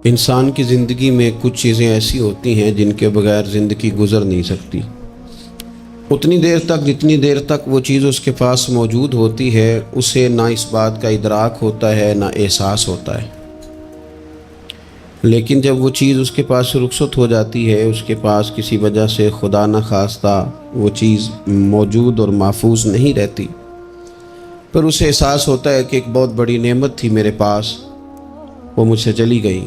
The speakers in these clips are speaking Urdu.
انسان کی زندگی میں کچھ چیزیں ایسی ہوتی ہیں جن کے بغیر زندگی گزر نہیں سکتی۔ اتنی دیر تک جتنی دیر تک وہ چیز اس کے پاس موجود ہوتی ہے اسے نہ اس بات کا ادراک ہوتا ہے نہ احساس ہوتا ہے، لیکن جب وہ چیز اس کے پاس سے رخصت ہو جاتی ہے، اس کے پاس کسی وجہ سے خدا نہ خواستہ وہ چیز موجود اور محفوظ نہیں رہتی، پھر اسے احساس ہوتا ہے کہ ایک بہت بڑی نعمت تھی میرے پاس، وہ مجھ سے چلی گئی۔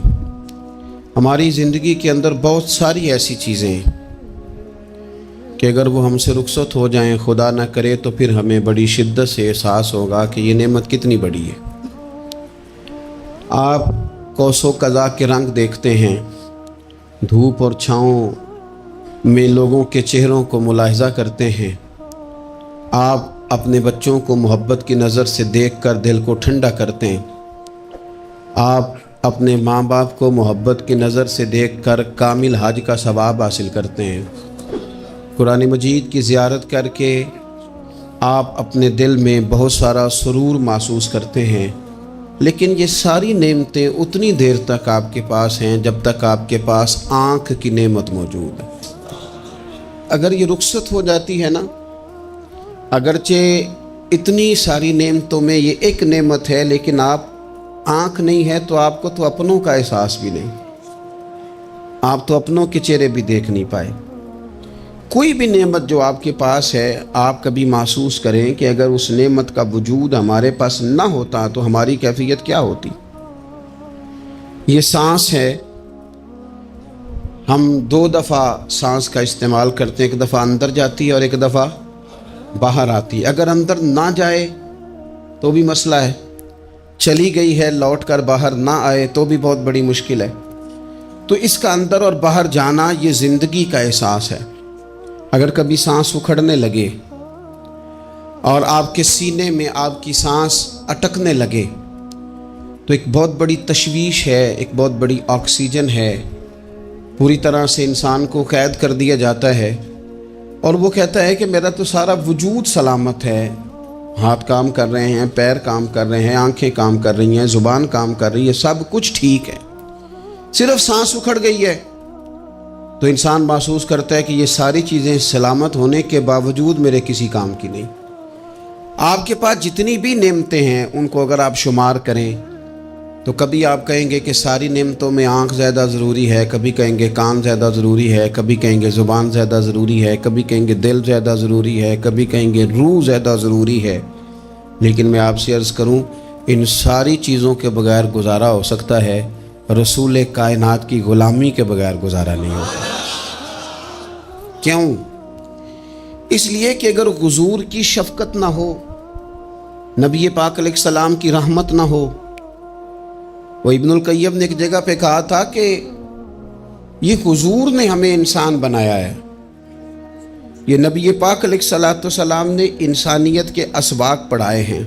ہماری زندگی کے اندر بہت ساری ایسی چیزیں ہیں کہ اگر وہ ہم سے رخصت ہو جائیں، خدا نہ کرے، تو پھر ہمیں بڑی شدت سے احساس ہوگا کہ یہ نعمت کتنی بڑی ہے۔ آپ کوس و قزح کے رنگ دیکھتے ہیں، دھوپ اور چھاؤں میں لوگوں کے چہروں کو ملاحظہ کرتے ہیں، آپ اپنے بچوں کو محبت کی نظر سے دیکھ کر دل کو ٹھنڈا کرتے ہیں، آپ اپنے ماں باپ کو محبت کی نظر سے دیکھ کر کامل حج کا ثواب حاصل کرتے ہیں، قرآن مجید کی زیارت کر کے آپ اپنے دل میں بہت سارا سرور محسوس کرتے ہیں، لیکن یہ ساری نعمتیں اتنی دیر تک آپ کے پاس ہیں جب تک آپ کے پاس آنکھ کی نعمت موجود ہے۔ اگر یہ رخصت ہو جاتی ہے نا، اگرچہ اتنی ساری نعمتوں میں یہ ایک نعمت ہے، لیکن آپ آنکھ نہیں ہے تو آپ کو تو اپنوں کا احساس بھی نہیں، آپ تو اپنوں کے چہرے بھی دیکھ نہیں پائے۔ کوئی بھی نعمت جو آپ کے پاس ہے، آپ کبھی محسوس کریں کہ اگر اس نعمت کا وجود ہمارے پاس نہ ہوتا تو ہماری کیفیت کیا ہوتی۔ یہ سانس ہے، ہم 2 دفعہ سانس کا استعمال کرتے ہیں، ایک دفعہ اندر جاتی ہے اور ایک دفعہ باہر آتی ہے۔ اگر اندر نہ جائے تو بھی مسئلہ ہے، چلی گئی ہے لوٹ کر باہر نہ آئے تو بھی بہت بڑی مشکل ہے۔ تو اس کا اندر اور باہر جانا یہ زندگی کا احساس ہے۔ اگر کبھی سانس اکھڑنے لگے اور آپ کے سینے میں آپ کی سانس اٹکنے لگے تو ایک بہت بڑی تشویش ہے، ایک بہت بڑی آکسیجن ہے، پوری طرح سے انسان کو قید کر دیا جاتا ہے، اور وہ کہتا ہے کہ میرا تو سارا وجود سلامت ہے، ہاتھ کام کر رہے ہیں، پیر کام کر رہے ہیں، آنکھیں کام کر رہی ہیں، زبان کام کر رہی ہے، سب کچھ ٹھیک ہے، صرف سانس اکھڑ گئی ہے۔ تو انسان محسوس کرتا ہے کہ یہ ساری چیزیں سلامت ہونے کے باوجود میرے کسی کام کی نہیں۔ آپ کے پاس جتنی بھی نعمتیں ہیں ان کو اگر آپ شمار کریں تو کبھی آپ کہیں گے کہ ساری نعمتوں میں آنکھ زیادہ ضروری ہے، کبھی کہیں گے کان زیادہ ضروری ہے، کبھی کہیں گے زبان زیادہ ضروری ہے، کبھی کہیں گے دل زیادہ ضروری ہے، کبھی کہیں گے روح زیادہ ضروری ہے، لیکن میں آپ سے عرض کروں ان ساری چیزوں کے بغیر گزارا ہو سکتا ہے، رسول کائنات کی غلامی کے بغیر گزارا نہیں ہوتا۔ کیوں؟ اس لیے کہ اگر حضور کی شفقت نہ ہو، نبی پاک علیہ السلام کی رحمت نہ ہو، وہ ابن القیم نے ایک جگہ پہ کہا تھا کہ یہ حضور نے ہمیں انسان بنایا ہے، یہ نبی پاک علیہ السلام نے انسانیت کے اسباق پڑھائے ہیں،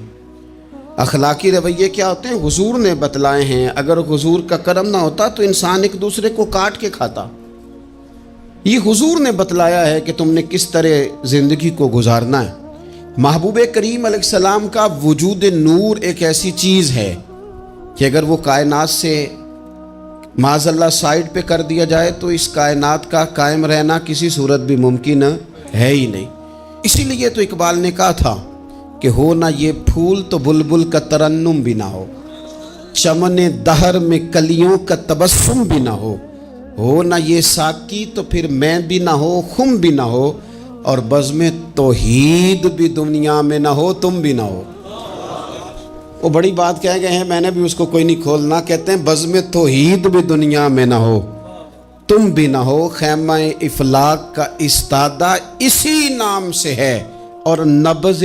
اخلاقی رویے کیا ہوتے ہیں حضور نے بتلائے ہیں، اگر حضور کا کرم نہ ہوتا تو انسان ایک دوسرے کو کاٹ کے کھاتا۔ یہ حضور نے بتلایا ہے کہ تم نے کس طرح زندگی کو گزارنا ہے۔ محبوب کریم علیہ السلام کا وجود نور ایک ایسی چیز ہے کہ اگر وہ کائنات سے معاذ اللہ سائیڈ پہ کر دیا جائے تو اس کائنات کا قائم رہنا کسی صورت بھی ممکن ہے ہی نہیں۔ اسی لیے تو اقبال نے کہا تھا کہ ہو نہ یہ پھول تو بلبل کا ترنم بھی نہ ہو، چمن دہر میں کلیوں کا تبسم بھی نہ ہو نہ یہ ساقی تو پھر میں بھی نہ ہو، خم بھی نہ ہو، اور بزم توحید بھی دنیا میں نہ ہو، تم بھی نہ ہو۔ وہ بڑی بات کہہ گئے ہیں، میں نے بھی اس کو کوئی نہیں کھولنا، کہتے ہیں بزم توحید بھی دنیا میں نہ ہو، تم بھی نہ ہو، خیمہ افلاق کا استادہ اسی نام سے ہے، اور نبض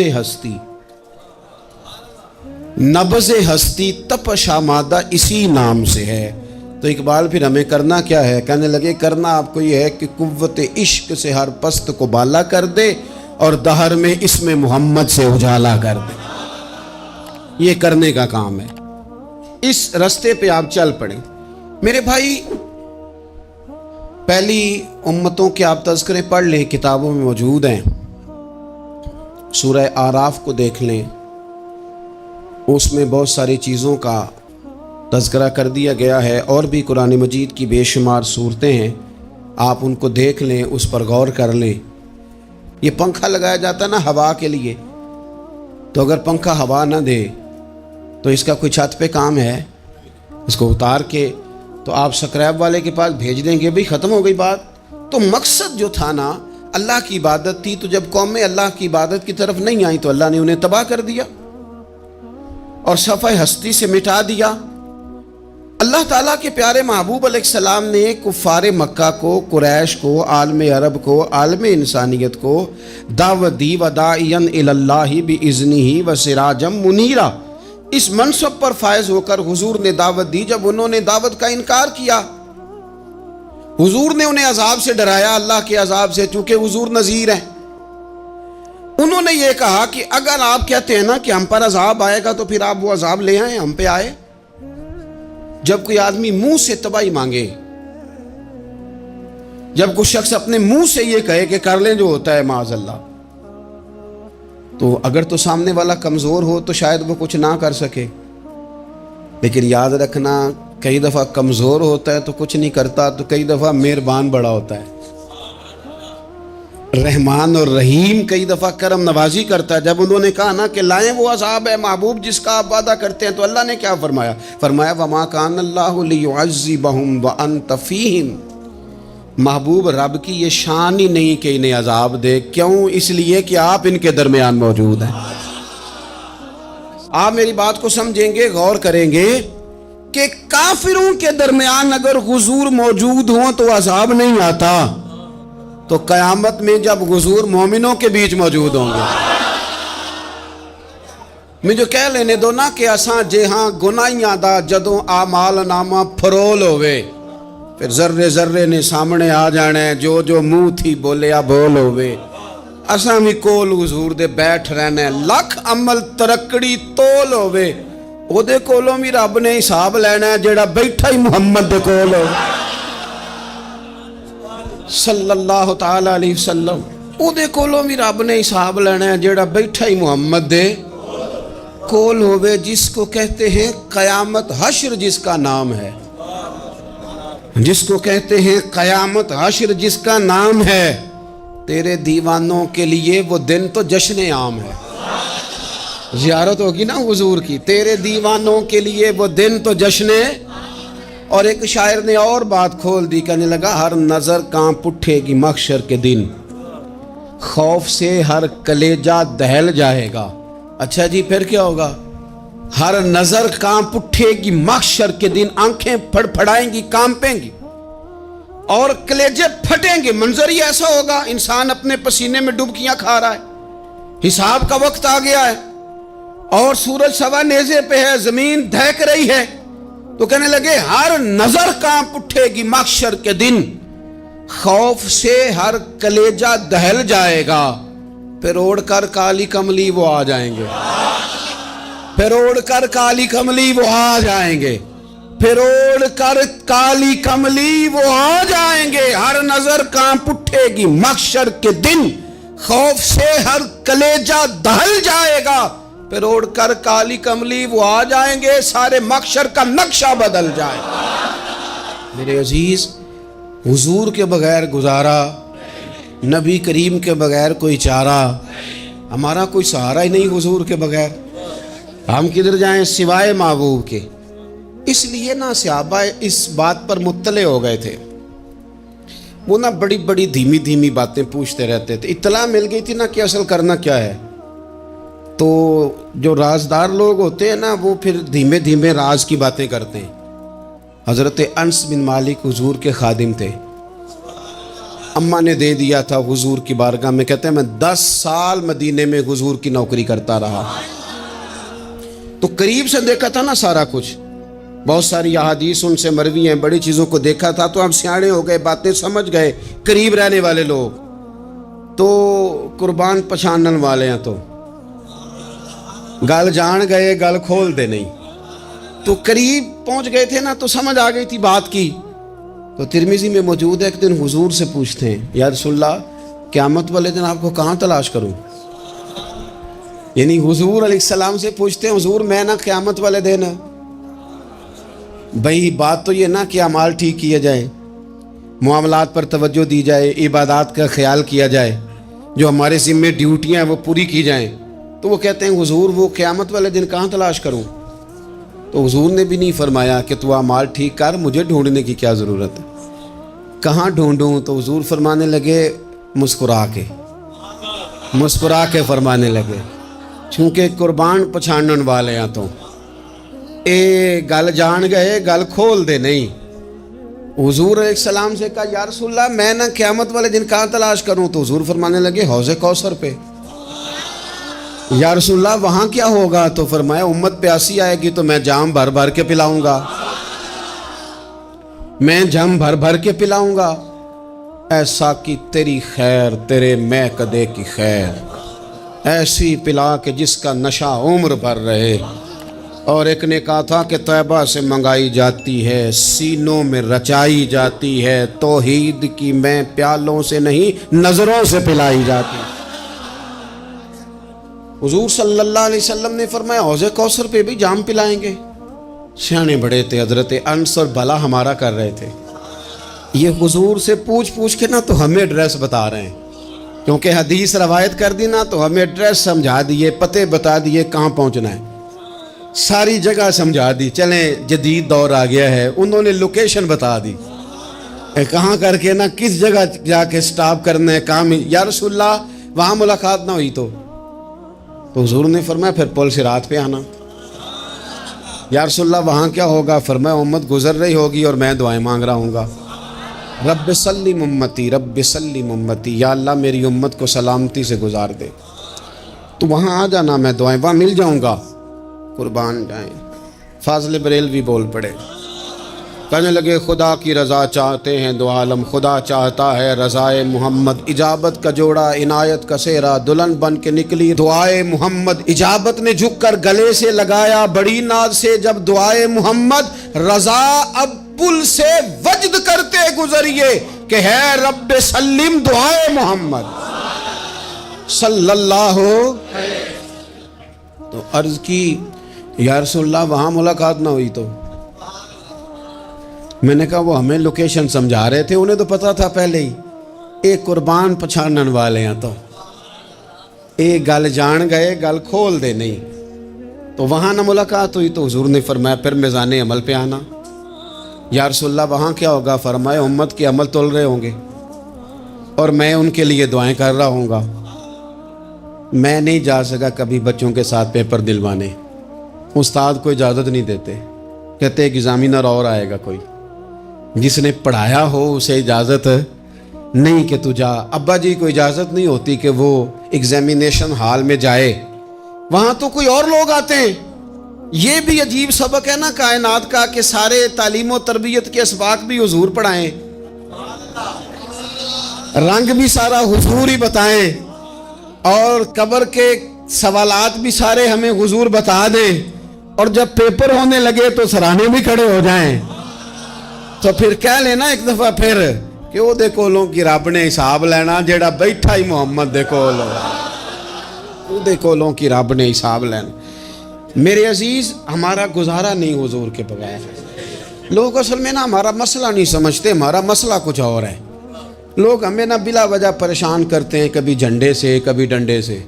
ہستی تپش آمادہ اسی نام سے ہے۔ تو اقبال پھر ہمیں کرنا کیا ہے؟ کہنے لگے کرنا آپ کو یہ ہے کہ قوت عشق سے ہر پست کو بالا کر دے اور دہر میں اسم محمد سے اجالا کر دے۔ یہ کرنے کا کام ہے، اس رستے پہ آپ چل پڑیں۔ میرے بھائی، پہلی امتوں کے آپ تذکرے پڑھ لیں، کتابوں میں موجود ہیں، سورہ اعراف کو دیکھ لیں، اس میں بہت ساری چیزوں کا تذکرہ کر دیا گیا ہے، اور بھی قرآن مجید کی بے شمار صورتیں ہیں، آپ ان کو دیکھ لیں، اس پر غور کر لیں۔ یہ پنکھا لگایا جاتا ہے نا ہوا کے لیے، تو اگر پنکھا ہوا نہ دے تو اس کا کوئی چھت پہ کام ہے؟ اس کو اتار کے تو آپ سکریب والے کے پاس بھیج دیں گے، بھئی ختم ہو گئی بات۔ تو مقصد جو تھا نا، اللہ کی عبادت تھی، تو جب قومیں اللہ کی عبادت کی طرف نہیں آئیں تو اللہ نے انہیں تباہ کر دیا اور صفحہ ہستی سے مٹا دیا۔ اللہ تعالیٰ کے پیارے محبوب علیہ السلام نے کفار مکہ کو، قریش کو، عالم عرب کو، عالم انسانیت کو دعوت دی، وداعیا الی اللہ باذنہ وسراجا منیرا۔ اس منصب پر فائز ہو کر حضور نے دعوت دی۔ جب انہوں نے دعوت کا انکار کیا، حضور نے انہیں عذاب سے ڈرایا، اللہ کے عذاب سے، چونکہ حضور نذیر ہیں۔ انہوں نے یہ کہا کہ اگر آپ کہتے ہیں نا کہ ہم پر عذاب آئے گا تو پھر آپ وہ عذاب لے آئیں، ہم پہ آئے۔ جب کوئی آدمی منہ سے تباہی مانگے، جب کوئی شخص اپنے منہ سے یہ کہے کہ کر لیں جو ہوتا ہے معاذ اللہ، تو اگر تو سامنے والا کمزور ہو تو شاید وہ کچھ نہ کر سکے، لیکن یاد رکھنا کئی دفعہ کمزور ہوتا ہے تو کچھ نہیں کرتا، تو کئی دفعہ مہربان بڑا ہوتا ہے، رحمان اور رحیم کئی دفعہ کرم نوازی کرتا ہے۔ جب انہوں نے کہا نا کہ لائیں وہ عذاب ہے محبوب جس کا آپ وعدہ کرتے ہیں، تو اللہ نے کیا فرمایا؟ فرمایا وَمَا كَانَ اللَّهُ لِيُعَذِّبَهُمْ وَأَنْتَ فِيهِمْ۔ محبوب رب کی یہ شان ہی نہیں کہ انہیں عذاب دے، کیوں؟ اس لیے کہ آپ ان کے درمیان موجود ہیں۔ آپ میری بات کو سمجھیں گے، غور کریں گے کہ کافروں کے درمیان اگر حضور موجود ہوں تو عذاب نہیں آتا، تو قیامت میں جب حضور مومنوں کے بیچ موجود ہوں گے، مجھے کہہ لینے دو نا کہ اساں جے ہاں گناہیاں دا جدوں اعمال نامہ پھرول ہوئے، پھر ذرے ذرے نے سامنے آ جانا ہے، جو جو منہ تھی بولیا بول ہوئے، اساں بھی کول حضور دے بیٹھ رہنا ہے، لکھ عمل ترکڑی تول ہوئے، او دے کولوں بھی رب نے حساب لینا ہے جیڑا بیٹھا ہی محمد دے کول ہو صلی اللہ تعالی علیہ وسلم، او دے کولوں بھی رب نے حساب لینا ہے جیڑا بیٹھا ہی محمد دے کول ہوئے، جس کو کہتے ہیں قیامت حشر، جس کا نام ہے، جس کو کہتے ہیں قیامت حشر، جس کا نام ہے۔ تیرے دیوانوں کے لیے وہ دن تو جشن عام ہے، زیارت ہوگی نا حضور کی، تیرے دیوانوں کے لیے وہ دن تو جشن۔ اور ایک شاعر نے اور بات کھول دی، کہنے لگا ہر نظر کانپ اٹھے گی محشر کے دن، خوف سے ہر کلیجہ دہل جائے گا۔ اچھا جی پھر کیا ہوگا؟ ہر نظر کانپ اٹھے گی محشر کے دن، آنکھیں پھڑ پھڑائیں گی، کانپیں گی اور کلیجے پھٹیں گے۔ منظر ہی ایسا ہوگا، انسان اپنے پسینے میں ڈبکیاں کھا رہا ہے، حساب کا وقت آ گیا ہے اور سورج سوا نیزے پہ ہے، زمین دہک رہی ہے، تو کہنے لگے ہر نظر کانپ اٹھے گی محشر کے دن، خوف سے ہر کلیجہ دہل جائے گا، پھر اوڑھ کر کالی کملی وہ آ جائیں گے، پھر اوڑھ کر کالی کملی وہ آ جائیں گے، پھر اوڑھ کر کالی کملی وہ آ جائیں گے، ہر نظر کانپ اٹھے گی محشر کے دن، خوف سے ہر کلیجہ دہل جائے گا، پھر اوڑھ کر کالی کملی وہ آ جائیں گے، سارے محشر کا نقشہ بدل جائے گا۔ میرے عزیز، حضور کے بغیر گزارا، نبی کریم کے بغیر کوئی چارہ، ہمارا کوئی سہارا ہی نہیں حضور کے بغیر، ہم کدھر جائیں سوائے محبوب کے۔ اس لیے نا صحابہ اس بات پر مطلع ہو گئے تھے، وہ نا بڑی بڑی دھیمی دھیمی باتیں پوچھتے رہتے تھے، اطلاع مل گئی تھی نا کہ اصل کرنا کیا ہے، تو جو رازدار لوگ ہوتے ہیں نا وہ پھر دھیمے دھیمے راز کی باتیں کرتے ہیں۔ حضرت انس بن مالک حضور کے خادم تھے، اماں نے دے دیا تھا حضور کی بارگاہ میں، کہتے ہیں میں 10 سال مدینے میں حضور کی نوکری کرتا رہا، تو قریب سے دیکھا تھا نا سارا کچھ، بہت ساری احادیث ان سے مروی ہیں، بڑی چیزوں کو دیکھا تھا، تو ہم سیاڑے ہو گئے، باتیں سمجھ گئے، قریب رہنے والے لوگ تو قربان پچھانن والے ہیں، تو گل جان گئے گل کھول دے نہیں، تو قریب پہنچ گئے تھے نا، تو سمجھ آ گئی تھی بات کی۔ تو ترمذی میں موجود ہے، ایک دن حضور سے پوچھتے ہیں یا رسول اللہ قیامت والے دن آپ کو کہاں تلاش کروں؟ یعنی حضور علیہ السلام سے پوچھتے ہیں حضور میں نا قیامت والے دن بھائی بات تو یہ نا کہ اعمال ٹھیک کیا جائے، معاملات پر توجہ دی جائے، عبادات کا خیال کیا جائے، جو ہمارے ذمے ڈیوٹیاں ہیں وہ پوری کی جائیں. تو وہ کہتے ہیں حضور وہ قیامت والے دن کہاں تلاش کروں؟ تو حضور نے بھی نہیں فرمایا کہ تو اعمال ٹھیک کر، مجھے ڈھونڈنے کی کیا ضرورت ہے، کہاں ڈھونڈوں؟ تو حضور فرمانے لگے مسکرا کے فرمانے لگے، چونکہ قربان پچھانن والے ہیں تو اے گل جان گئے، گل کھول دے نہیں. حضور علیہ السلام سے کہا یا رسول اللہ میں نہ قیامت والے دن کہاں تلاش کروں؟ تو حضور فرمانے لگے حوض کوثر پہ. یا رسول اللہ وہاں کیا ہوگا؟ تو فرمایا امت پیاسی آئے گی تو میں جام بھر بھر کے پلاؤں گا، میں جام بھر بھر کے پلاؤں گا. ایسا کی تیری خیر تیرے میں کدے کی خیر، ایسی پلا کہ جس کا نشہ عمر بھر رہے. اور ایک نے کہا تھا کہ طیبہ سے منگائی جاتی ہے، سینوں میں رچائی جاتی ہے، توحید کی میں پیالوں سے نہیں نظروں سے پلائی جاتی. حضور صلی اللہ علیہ وسلم نے فرمایا حوض کوثر پہ بھی جام پلائیں گے. سیانے بڑے تھے حضرت انس اور بلا ہمارا کر رہے تھے. یہ حضور سے پوچھ کے نا تو ہمیں ایڈریس بتا رہے ہیں، کیونکہ حدیث روایت کر دی نا تو ہمیں ایڈریس سمجھا دیے، پتے بتا دیے کہاں پہنچنا ہے، ساری جگہ سمجھا دی. چلیں جدید دور آ گیا ہے، انہوں نے لوکیشن بتا دی کہاں کر کے نا کس جگہ جا کے سٹاپ کرنا ہے کام. یا رسول اللہ وہاں ملاقات نہ ہوئی تو حضور نے فرمایا پھر پل صراط پہ آنا. یا رسول اللہ وہاں کیا ہوگا؟ فرمایا امت گزر رہی ہوگی اور میں دعائیں مانگ رہا ہوں گا، رب سلم امتی رب سلم امتی، یا اللہ میری امت کو سلامتی سے گزار دے. تو وہاں آ جانا، میں دعائیں وہاں مل جاؤں گا. قربان جائیں. فاضل بریلوی بول پڑے، کہنے لگے خدا کی رضا چاہتے ہیں دو عالم، خدا چاہتا ہے رضائے محمد. اجابت کا جوڑا عنایت کا سہرا، دلہن بن کے نکلی دعائے محمد. اجابت نے جھک کر گلے سے لگایا بڑی ناز سے جب دعائے محمد. رضا اب پل سے وجد کرتے گزریے کہ ہے رب سلم دعائے محمد صلی اللہ. تو عرض کی یا رسول اللہ وہاں ملاقات نہ ہوئی تو؟ میں نے کہا وہ ہمیں لوکیشن سمجھا رہے تھے، انہیں تو پتا تھا پہلے ہی. ایک قربان پچھانن والے ہیں تو ایک گل جان گئے، گل کھول دے نہیں. تو وہاں نہ ملاقات ہوئی تو حضور نے فرمایا پھر میزان عمل پہ آنا. یا رسول اللہ وہاں کیا ہوگا؟ فرمایا امت کے عمل تول رہے ہوں گے اور میں ان کے لیے دعائیں کر رہا ہوں گا. میں نہیں جا سکا کبھی بچوں کے ساتھ پیپر دلوانے، استاد کو اجازت نہیں دیتے، کہتے ایگزامینر اور آئے گا کوئی، جس نے پڑھایا ہو اسے اجازت نہیں کہ تو جا. ابا جی کو اجازت نہیں ہوتی کہ وہ ایگزامینیشن ہال میں جائے، وہاں تو کوئی اور لوگ آتے ہیں. یہ بھی عجیب سبق ہے نا کائنات کا کہ سارے تعلیم و تربیت کے اسباق بھی حضور پڑھائیں، رنگ بھی سارا حضور ہی بتائیں، اور قبر کے سوالات بھی سارے ہمیں حضور بتا دیں، اور جب پیپر ہونے لگے تو سرانے بھی کھڑے ہو جائیں. تو پھر کہہ لینا ایک دفعہ پھر کہ وہ دے کولوں کی رب نے حساب لینا، جیڑا بیٹھا ہی محمد دے کول، وہ دے کولوں کی رب نے حساب لینا. میرے عزیز ہمارا گزارا نہیں حضور کے بغیر. لوگ اصل میں نا ہمارا مسئلہ نہیں سمجھتے، ہمارا مسئلہ کچھ اور ہے. لوگ ہمیں نا بلا وجہ پریشان کرتے ہیں، کبھی جھنڈے سے، کبھی ڈنڈے سے،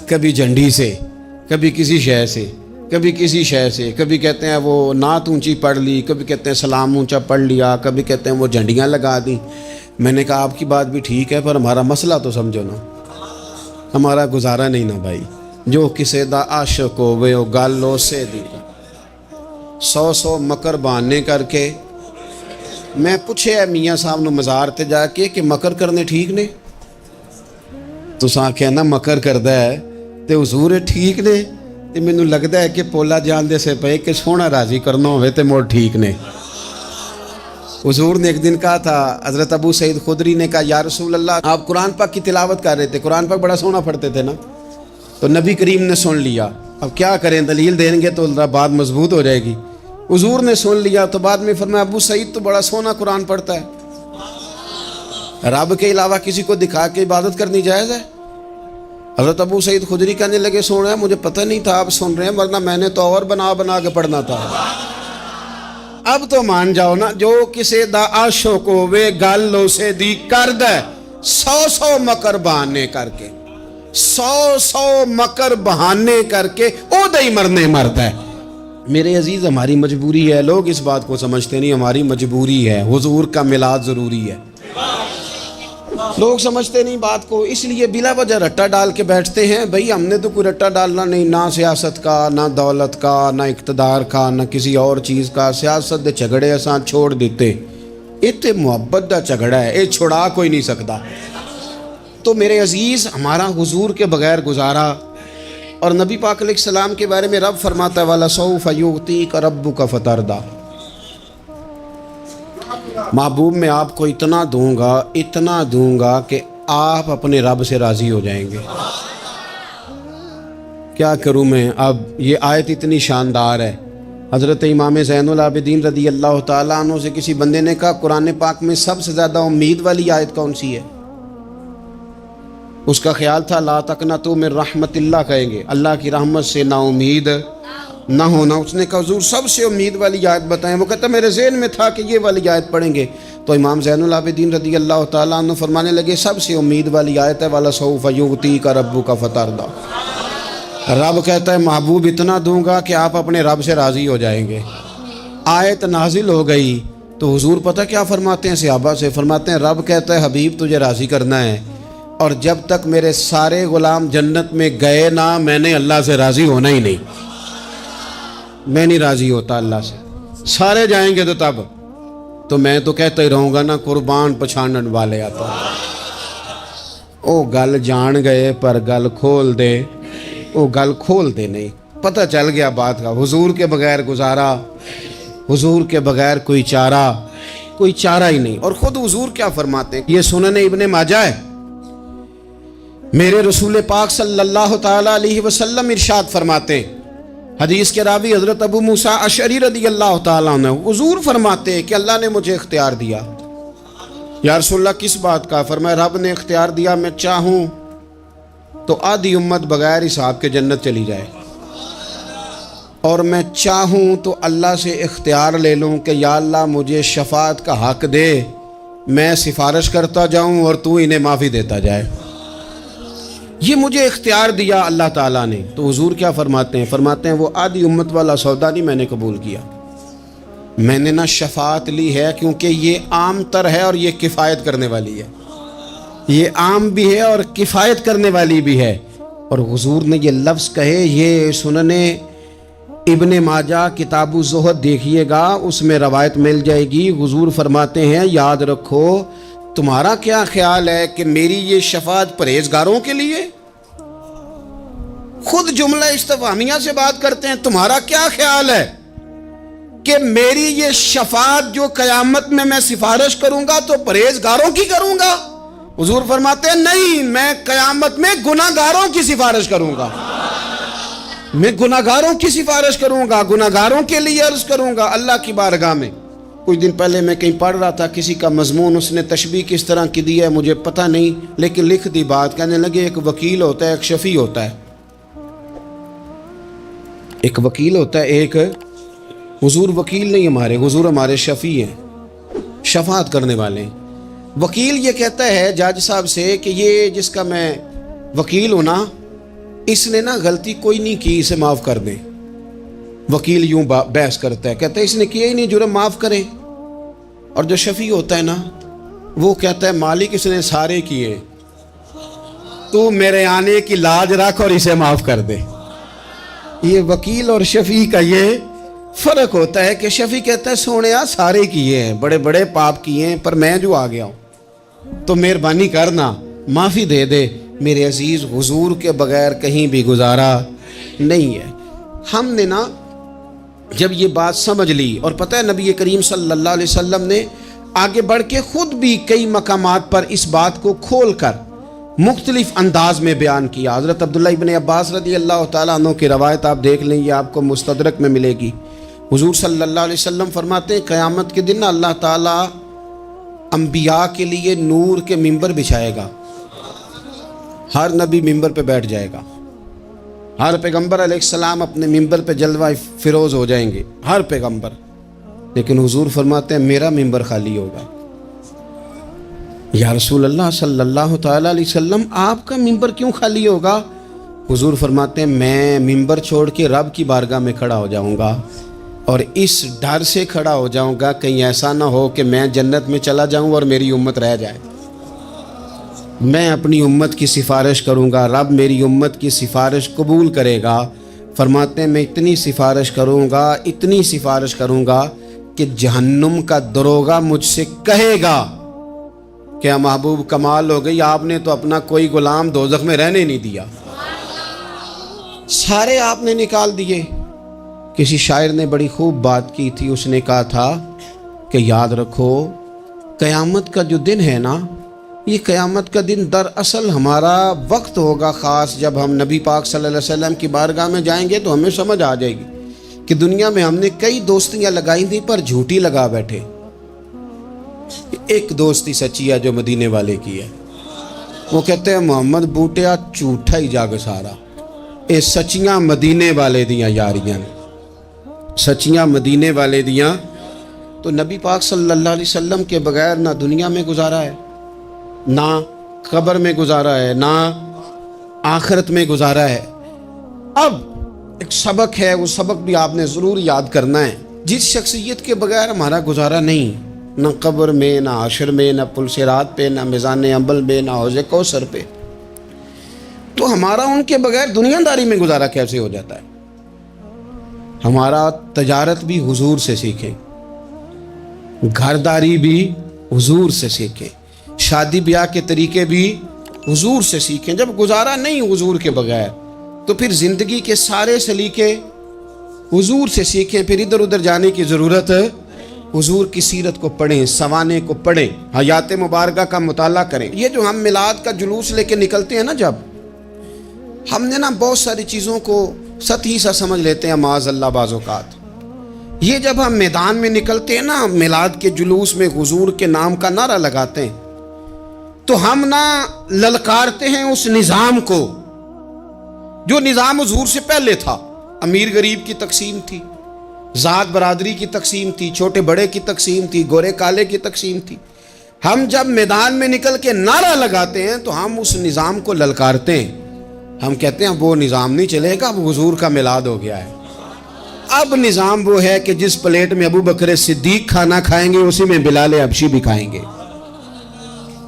کبھی جھنڈی سے، کبھی کسی شے سے، کبھی کسی شے سے. کبھی کہتے ہیں وہ نعت اونچی پڑھ لی، کبھی کہتے ہیں سلام اونچا پڑھ لیا، کبھی کہتے ہیں وہ جھنڈیاں لگا دیں. میں نے کہا آپ کی بات بھی ٹھیک ہے پر ہمارا مسئلہ تو سمجھو نا، ہمارا گزارا نہیں نا بھائی. جو کسے دا عاشق ہووے او گل اسے دی، 100 مکر بہانے کر کے. میں پوچھے میاں صاحب نو مزار تے جا کے کہ مکر کرنے ٹھیک نے؟ تساں آکھیا نا مکر کردا ہے تے حضور ٹھیک نے؟ تے مینوں لگدا ہے کہ پولا جان دے سے پے کہ سونا راضی کرنا ہوئے تے موڑ ٹھیک نے. حضور نے ایک دن کہا تھا، حضرت ابو سعید خدری نے کہا یا رسول اللہ آپ قرآن پاک کی تلاوت کر رہے تھے، قرآن پاک بڑا سونا پڑھتے تھے نا. تو نبی کریم نے سن لیا، اب کیا کریں، دلیل دیں گے تو بات مضبوط ہو جائے گی. حضور نے سن لیا تو بعد میں فرمایا ابو سعید تو بڑا سونا قرآن پڑھتا ہے، رب کے علاوہ کسی کو دکھا کے عبادت کرنی جائز ہے؟ حضرت ابو سعید خدری کہنے لگے سن رہے ہیں، مجھے پتہ نہیں تھا آپ سن رہے ہیں، ورنہ میں نے تو اور بنا کے پڑھنا تھا. اب تو مان جاؤ نا, جو کسے دا عاشق ہوے گل اسے دی کرد ہے 100 مکر بہانے کر کے, 100 مکر بہانے کر کے او دے ہی مرنے مرد ہے. میرے عزیز ہماری مجبوری ہے, لوگ اس بات کو سمجھتے نہیں, ہماری مجبوری ہے, حضور کا میلاد ضروری ہے. لوگ سمجھتے نہیں بات کو, اس لیے بلا وجہ رٹا ڈال کے بیٹھتے ہیں. بھئی ہم نے تو کوئی رٹا ڈالنا نہیں, نہ سیاست کا, نہ دولت کا, نہ اقتدار کا, نہ کسی اور چیز کا. سیاست دے جھگڑے اساں چھوڑ دیتے, اتنے محبت دا جھگڑا ہے, یہ چھڑا کوئی نہیں سکتا. تو میرے عزیز ہمارا حضور کے بغیر گزارا. اور نبی پاک علیہ السلام کے بارے میں رب فرماتا ہے وَلَسَوْفَ يُعْطِيكَ رَبُّكَ فَتَرْضَىٰ, محبوب میں آپ کو اتنا دوں گا کہ آپ اپنے رب سے راضی ہو جائیں گے. کیا کروں میں اب, یہ آیت اتنی شاندار ہے. حضرت امام زین العابدین رضی اللہ تعالیٰ عنہ سے کسی بندے نے کہا قرآن پاک میں سب سے زیادہ امید والی آیت کون سی ہے؟ اس کا خیال تھا لا تقنطوا من رحمت اللہ کہیں گے, اللہ کی رحمت سے نا امید نہ ہونا. اس نے کہا حضور سب سے امید والی آیت بتائیں. وہ کہتا میرے ذہن میں تھا کہ یہ والی آیت پڑھیں گے. تو امام زین العابدین رضی اللہ تعالیٰ عنہ فرمانے لگے سب سے امید والی آیت ہے وَلَسَوْفَ يُعْطِيكَ رَبُّكَ فَتَرْضَىٰ. رب کہتا ہے محبوب اتنا دوں گا کہ آپ اپنے رب سے راضی ہو جائیں گے. آیت نازل ہو گئی تو حضور پتہ کیا فرماتے ہیں صحابہ سے؟ فرماتے ہیں رب کہتا ہے حبیب تجھے راضی کرنا ہے, اور جب تک میرے سارے غلام جنت میں گئے نہ میں نے اللہ سے راضی ہونا ہی نہیں. میں نہیں راضی ہوتا اللہ سے, سارے جائیں گے تو تب تو میں تو کہتا ہی رہوں گا نا قربان پچھانن والے آتا. او گل جان گئے پر گل کھول دے, او گل کھول دے نہیں. پتہ چل گیا بات کا, حضور کے بغیر گزارا, حضور کے بغیر کوئی چارہ ہی نہیں. اور خود حضور کیا فرماتے ہیں, یہ سنن ابن ماجہ ہے, میرے رسول پاک صلی اللہ تعالیٰ علیہ وسلم ارشاد فرماتے ہیں, حدیث کے راوی حضرت ابو موسیٰ اشعری رضی اللہ تعالیٰ عنہ, حضور فرماتے ہیں کہ اللہ نے مجھے اختیار دیا. یا رسول اللہ کس بات کا؟ فرمایا رب نے اختیار دیا میں چاہوں تو آدھی امت بغیر حساب کے جنت چلی جائے, اور میں چاہوں تو اللہ سے اختیار لے لوں کہ یا اللہ مجھے شفاعت کا حق دے, میں سفارش کرتا جاؤں اور تو انہیں معافی دیتا جائے. یہ مجھے اختیار دیا اللہ تعالیٰ نے. تو حضور کیا فرماتے ہیں؟ فرماتے ہیں وہ آدھی امت والا سودا نہیں میں نے قبول کیا, میں نے نہ شفاعت لی ہے کیونکہ یہ عام تر ہے اور یہ کفایت کرنے والی ہے, یہ عام بھی ہے اور کفایت کرنے والی بھی ہے. اور حضور نے یہ لفظ کہے, یہ سنن ابن ماجہ کتاب الزہد دیکھیے گا, اس میں روایت مل جائے گی. حضور فرماتے ہیں یاد رکھو تمہارا کیا خیال ہے کہ میری یہ شفاعت پرہیزگاروں کے لیے؟ خود جملہ استفہامیہ سے بات کرتے ہیں, تمہارا کیا خیال ہے کہ میری یہ شفاعت جو قیامت میں میں سفارش کروں گا تو پرہیزگاروں کی کروں گا؟ حضور فرماتے ہیں نہیں, میں قیامت میں گناہگاروں کی سفارش کروں گا, میں گناہگاروں کی سفارش کروں گا, گناہگاروں کے لیے عرض کروں گا اللہ کی بارگاہ میں. کچھ دن پہلے میں کہیں پڑھ رہا تھا کسی کا مضمون, اس نے تشبیہ کس طرح کی دی ہے مجھے پتہ نہیں, لیکن لکھ دی بات, کہنے لگے ایک وکیل ہوتا ہے ایک شفیع ہوتا ہے. ایک وکیل ہوتا ہے, ایک حضور وکیل نہیں ہمارے, حضور ہمارے شفیع ہیں, شفاعت کرنے والے ہیں. وکیل یہ کہتا ہے جج صاحب سے کہ یہ جس کا میں وکیل ہوں نا اس نے نا غلطی کوئی نہیں کی, اسے معاف کر دیں. وکیل یوں بحث کرتا ہے, کہتا ہے اس نے کیا ہی نہیں, جرم معاف کریں. اور جو شفیع ہوتا ہے نا وہ کہتا ہے مالک اس نے سارے کیے, تو میرے آنے کی لاج رکھ اور اسے معاف کر دے. یہ وکیل اور شفیع کا یہ فرق ہوتا ہے کہ شفیع کہتا ہے سونیا سارے کیے ہیں, بڑے بڑے پاپ کیے ہیں, پر میں جو آ گیا ہوں تو مہربانی کرنا معافی دے دے. میرے عزیز حضور کے بغیر کہیں بھی گزارا نہیں ہے. ہم نے نا جب یہ بات سمجھ لی, اور پتہ ہے نبی کریم صلی اللہ علیہ وسلم نے آگے بڑھ کے خود بھی کئی مقامات پر اس بات کو کھول کر مختلف انداز میں بیان کیا. حضرت عبداللہ ابن عباس رضی اللہ تعالیٰ عنہ کی روایت آپ دیکھ لیں, یہ آپ کو مستدرک میں ملے گی. حضور صلی اللہ علیہ وسلم فرماتے ہیں قیامت کے دن اللہ تعالیٰ انبیاء کے لیے نور کے ممبر بچھائے گا, ہر نبی ممبر پہ بیٹھ جائے گا, ہر پیغمبر علیہ السلام اپنے ممبر پہ جلوہ فروز ہو جائیں گے, ہر پیغمبر. لیکن حضور فرماتے ہیں میرا ممبر خالی ہوگا۔ یا رسول اللہ صلی اللہ تعالیٰ علیہ وسلم آپ کا ممبر کیوں خالی ہوگا؟ حضور فرماتے ہیں میں ممبر چھوڑ کے رب کی بارگاہ میں کھڑا ہو جاؤں گا، اور اس ڈر سے کھڑا ہو جاؤں گا کہیں ایسا نہ ہو کہ میں جنت میں چلا جاؤں اور میری امت رہ جائے۔ میں اپنی امت کی سفارش کروں گا، رب میری امت کی سفارش قبول کرے گا۔ فرماتے ہیں میں اتنی سفارش کروں گا کہ جہنم کا دروغہ مجھ سے کہے گا کہ محبوب کمال ہو گئی، آپ نے تو اپنا کوئی غلام دوزخ میں رہنے نہیں دیا، سارے آپ نے نکال دیے۔ کسی شاعر نے بڑی خوب بات کی تھی، اس نے کہا تھا کہ یاد رکھو قیامت کا جو دن ہے نا، یہ قیامت کا دن دراصل ہمارا وقت ہوگا خاص، جب ہم نبی پاک صلی اللہ علیہ وسلم کی بارگاہ میں جائیں گے تو ہمیں سمجھ آ جائے گی کہ دنیا میں ہم نے کئی دوستیاں لگائی تھیں پر جھوٹی لگا بیٹھے، ایک دوستی سچی ہے جو مدینے والے کی ہے۔ وہ کہتے ہیں محمد بوٹیا جھوٹا ہی جاگ سارا، اے سچیاں مدینے والے دیاں یاریاں، سچیاں مدینے والے دیاں۔ تو نبی پاک صلی اللہ علیہ وسلم کے بغیر نہ دنیا میں گزارا ہے، نہ قبر میں گزارا ہے، نہ آخرت میں گزارا ہے۔ اب ایک سبق ہے، وہ سبق بھی آپ نے ضرور یاد کرنا ہے۔ جس شخصیت کے بغیر ہمارا گزارا نہیں، نہ قبر میں، نہ حشر میں، نہ پل صراط پہ، نہ میزان عمل میں، نہ حوض کوثر پہ، تو ہمارا ان کے بغیر دنیا داری میں گزارا کیسے ہو جاتا ہے؟ ہمارا تجارت بھی حضور سے سیکھیں، گھرداری بھی حضور سے سیکھیں، شادی بیاہ کے طریقے بھی حضور سے سیکھیں۔ جب گزارا نہیں حضور کے بغیر تو پھر زندگی کے سارے سلیقے حضور سے سیکھیں۔ پھر ادھر ادھر جانے کی ضرورت ہے، حضور کی سیرت کو پڑھیں، سوانے کو پڑھیں، حیات مبارکہ کا مطالعہ کریں۔ یہ جو ہم میلاد کا جلوس لے کے نکلتے ہیں نا، جب ہم نے نا بہت ساری چیزوں کو سطحی سا سمجھ لیتے ہیں معاذ اللہ بعض اوقات۔ یہ جب ہم میدان میں نکلتے ہیں نا، میلاد کے جلوس میں حضور کے نام کا نعرہ لگاتے ہیں، تو ہم نا للکارتے ہیں اس نظام کو جو نظام حضور سے پہلے تھا۔ امیر غریب کی تقسیم تھی، ذات برادری کی تقسیم تھی، چھوٹے بڑے کی تقسیم تھی، گورے کالے کی تقسیم تھی۔ ہم جب میدان میں نکل کے نعرہ لگاتے ہیں تو ہم اس نظام کو للکارتے ہیں۔ ہم کہتے ہیں وہ نظام نہیں چلے گا، اب حضور کا میلاد ہو گیا ہے۔ اب نظام وہ ہے کہ جس پلیٹ میں ابو بکر صدیق کھانا کھائیں گے اسی میں بلال حبشی بھی کھائیں گے۔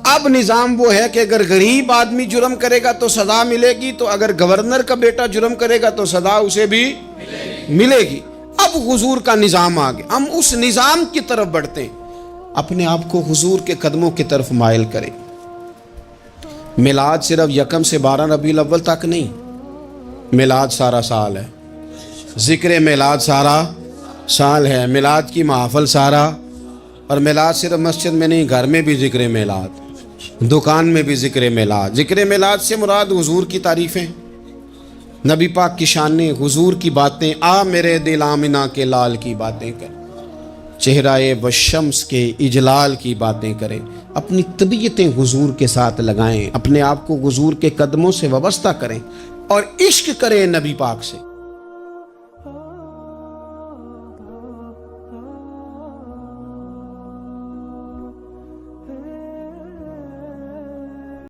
اب نظام وہ ہے کہ اگر غریب آدمی جرم کرے گا تو سزا ملے گی، تو اگر گورنر کا بیٹا جرم کرے گا تو سزا اسے بھی ملے گی۔ اب حضور کا نظام آ گیا، ہم اس نظام کی طرف بڑھتے ہیں۔ اپنے آپ کو حضور کے قدموں کی طرف مائل کریں۔ میلاد صرف 1 سے 12 ربیع الاول تک نہیں، میلاد سارا سال ہے، ذکر میلاد سارا سال ہے، میلاد کی محفل سارا، اور میلاد صرف مسجد میں نہیں، گھر میں بھی ذکر میلاد، دکان میں بھی ذکر میلاد۔ ذکر میلاد سے مراد حضور کی تعریفیں، نبی پاک کی شانیں، حضور کی باتیں۔ آ میرے دل آمنہ کے لال کی باتیں کر، چہرہ والشمس کے اجلال کی باتیں کریں۔ اپنی طبیعتیں حضور کے ساتھ لگائیں، اپنے آپ کو حضور کے قدموں سے وابستہ کریں اور عشق کریں نبی پاک سے۔